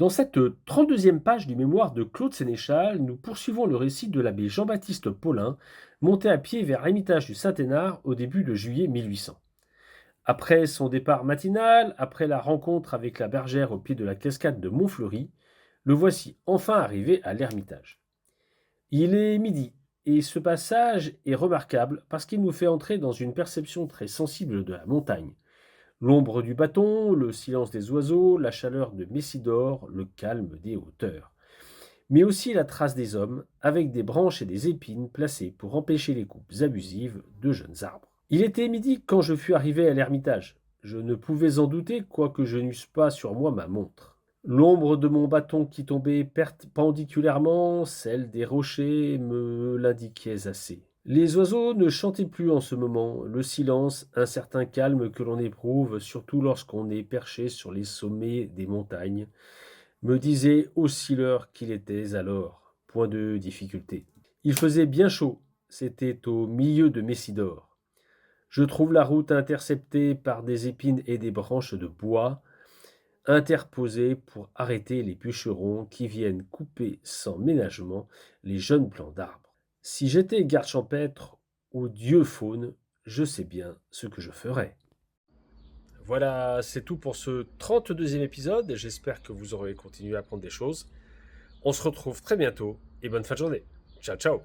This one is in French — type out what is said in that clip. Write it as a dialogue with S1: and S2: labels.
S1: Dans cette 32e page du mémoire de Claude Sénéchal, nous poursuivons le récit de l'abbé Jean-Baptiste Paulin, monté à pied vers l'ermitage du Saint-Hénard au début de juillet 1800. Après son départ matinal, après la rencontre avec la bergère au pied de la cascade de Montfleury, le voici enfin arrivé à l'ermitage. Il est midi, et ce passage est remarquable parce qu'il nous fait entrer dans une perception très sensible de la montagne. L'ombre du bâton, le silence des oiseaux, la chaleur de Messidor, le calme des hauteurs. Mais aussi la trace des hommes, avec des branches et des épines placées pour empêcher les coupes abusives de jeunes arbres. Il était midi quand je fus arrivé à l'ermitage. Je ne pouvais en douter, quoique je n'eusse pas sur moi ma montre. L'ombre de mon bâton qui tombait perpendiculairement, celle des rochers, me l'indiquait assez. Les oiseaux ne chantaient plus en ce moment. Le silence, un certain calme que l'on éprouve, surtout lorsqu'on est perché sur les sommets des montagnes, me disait aussi l'heure qu'il était alors. Point de difficulté. Il faisait bien chaud. C'était au milieu de Messidor. Je trouve la route interceptée par des épines et des branches de bois, interposées pour arrêter les bûcherons qui viennent couper sans ménagement les jeunes plants d'arbres. Si j'étais garde champêtre ou dieu faune, je sais bien ce que je ferais. Voilà, c'est tout pour ce 32e épisode. J'espère que vous aurez continué à apprendre des choses. On se retrouve très bientôt et bonne fin de journée. Ciao, ciao.